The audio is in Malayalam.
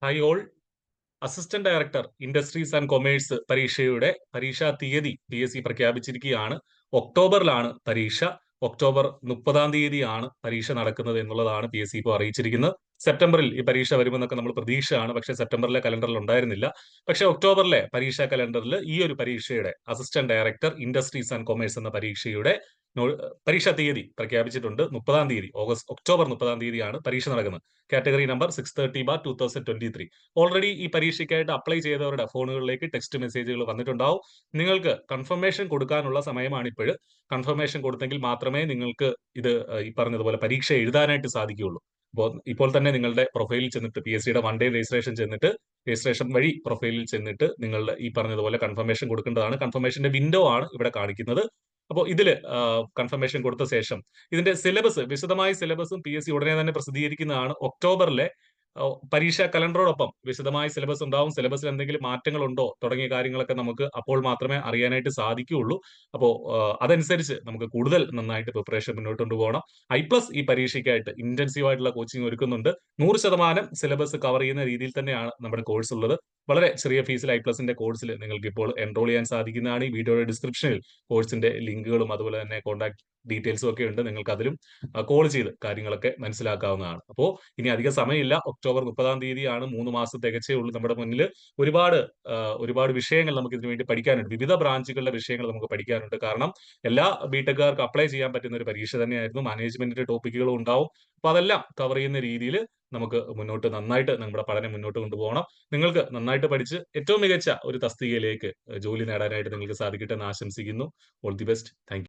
Hi all. Assistant director industries and commerce പരീക്ഷയുടെ പരീക്ഷാ തീയതി PSC പ്രഖ്യാപിച്ചിരിക്കുകയാണ്. ഒക്ടോബറിലാണ് പരീക്ഷ. ഒക്ടോബർ 30-ാം തീയതിയാണ് പരീക്ഷ നടക്കുന്നത് എന്നുള്ളതാണ് PSC ഇപ്പോൾ അറിയിച്ചിരിക്കുന്നത്. സെപ്റ്റംബറിൽ ഈ പരീക്ഷ വരുമെന്നൊക്കെ നമ്മൾ പ്രതീക്ഷയാണ്. പക്ഷേ സെപ്റ്റംബറിലെ കലണ്ടറിൽ ഉണ്ടായിരുന്നില്ല. പക്ഷേ ഒക്ടോബറിലെ പരീക്ഷാ കലണ്ടറിൽ ഈ ഒരു പരീക്ഷയുടെ assistant director industries and commerce എന്ന പരീക്ഷയുടെ പരീക്ഷാ തീയതി പ്രഖ്യാപിച്ചിട്ടുണ്ട്. 30-ാം തീയതി, ഒക്ടോബർ 30-ാം തീയതിയാണ് പരീക്ഷ നടക്കുന്നത്. Category number 630/2023. ഓൾറെഡി ഈ പരീക്ഷയ്ക്കായിട്ട് അപ്ലൈ ചെയ്തവരുടെ ഫോണുകളിലേക്ക് ടെക്സ്റ്റ് മെസ്സേജുകൾ വന്നിട്ടുണ്ടാവും. നിങ്ങൾക്ക് കൺഫർമേഷൻ കൊടുക്കാനുള്ള സമയമാണ് ഇപ്പോഴ്. കൺഫർമേഷൻ കൊടുത്തെങ്കിൽ മാത്രമേ നിങ്ങൾക്ക് ഇത് ഈ പറഞ്ഞതുപോലെ പരീക്ഷ എഴുതാനായിട്ട് സാധിക്കുകയുള്ളൂ. ഇപ്പോൾ തന്നെ നിങ്ങളുടെ പ്രൊഫൈലിൽ ചെന്നിട്ട് PSCയുടെ 1 ഡേ രജിസ്ട്രേഷൻ ചെന്നിട്ട് രജിസ്ട്രേഷൻ വഴി പ്രൊഫൈലിൽ ചെന്നിട്ട് നിങ്ങളുടെ ഈ പറഞ്ഞതുപോലെ കൺഫർമേഷൻ കൊടുക്കേണ്ടതാണ്. കൺഫർമേഷന്റെ വിൻഡോ ആണ് ഇവിടെ കാണിക്കുന്നത്. അപ്പോൾ ഇതില് കൺഫർമേഷൻ കൊടുത്ത ശേഷം ഇതിന്റെ സിലബസ്, വിശദമായ സിലബസും PSC ഉടനെ തന്നെ പ്രസിദ്ധീകരിക്കുന്നതാണ്. ഒക്ടോബറിലെ പരീക്ഷാ കലണ്ടറോടൊപ്പം വിശദമായ സിലബസ് ഉണ്ടാവും. സിലബസിൽ എന്തെങ്കിലും മാറ്റങ്ങൾ ഉണ്ടോ തുടങ്ങിയ കാര്യങ്ങളൊക്കെ നമുക്ക് അപ്പോൾ മാത്രമേ അറിയാനായിട്ട് സാധിക്കുകയുള്ളൂ. അപ്പോൾ അതനുസരിച്ച് നമുക്ക് കൂടുതൽ നന്നായിട്ട് പ്രിപ്പറേഷൻ മുന്നോട്ട് കൊണ്ടുപോകണം. I+ ഈ പരീക്ഷയ്ക്കായിട്ട് ഇന്റൻസീവ് ആയിട്ടുള്ള കോച്ചിങ് ഒരുക്കുന്നുണ്ട്. 100% സിലബസ് കവർ ചെയ്യുന്ന രീതിയിൽ തന്നെയാണ് നമ്മുടെ കോഴ്സ് ഉള്ളത്. വളരെ ചെറിയ ഫീസിൽ I+ന്റെ കോഴ്സിൽ നിങ്ങൾക്ക് ഇപ്പോൾ എൻറോൾ ചെയ്യാൻ സാധിക്കുന്നതാണ്. ഈ വീഡിയോയുടെ ഡിസ്ക്രിപ്ഷനിൽ കോഴ്സിന്റെ ലിങ്കുകളും അതുപോലെ തന്നെ കോൺടാക്ട് ഡീറ്റെയിൽസും ഒക്കെ ഉണ്ട്. നിങ്ങൾക്ക് അതിലും കോൾ ചെയ്ത് കാര്യങ്ങളൊക്കെ മനസ്സിലാക്കാവുന്നതാണ്. അപ്പോൾ ഇനി അധിക സമയമില്ല. ഒക്ടോബർ 30-ാം തീയതിയാണ്. 3 മാസം തികച്ചേ ഉള്ളൂ നമ്മുടെ മുന്നിൽ. ഒരുപാട് ഒരുപാട് വിഷയങ്ങൾ നമുക്ക് ഇതിനു വേണ്ടി പഠിക്കാനുണ്ട്. വിവിധ ബ്രാഞ്ചുകളുടെ വിഷയങ്ങൾ നമുക്ക് പഠിക്കാനുണ്ട്. കാരണം എല്ലാ ബിടെക്കുകാർക്ക് അപ്ലൈ ചെയ്യാൻ പറ്റുന്ന ഒരു പരീക്ഷ തന്നെയായിരുന്നു. മാനേജ്മെന്റിന്റെ ടോപ്പിക്കുകളും ഉണ്ടാവും. അപ്പൊ അതെല്ലാം കവർ ചെയ്യുന്ന രീതിയിൽ നമുക്ക് നന്നായിട്ട് നമ്മുടെ പഠനം മുന്നോട്ട് കൊണ്ടുപോകണം. നിങ്ങൾക്ക് നന്നായിട്ട് പഠിച്ച് ഏറ്റവും മികച്ച ഒരു തസ്തികയിലേക്ക് ജോലി നേടാനായിട്ട് നിങ്ങൾക്ക് സാധിക്കട്ടെ എന്ന് ആശംസിക്കുന്നു. All the best. താങ്ക്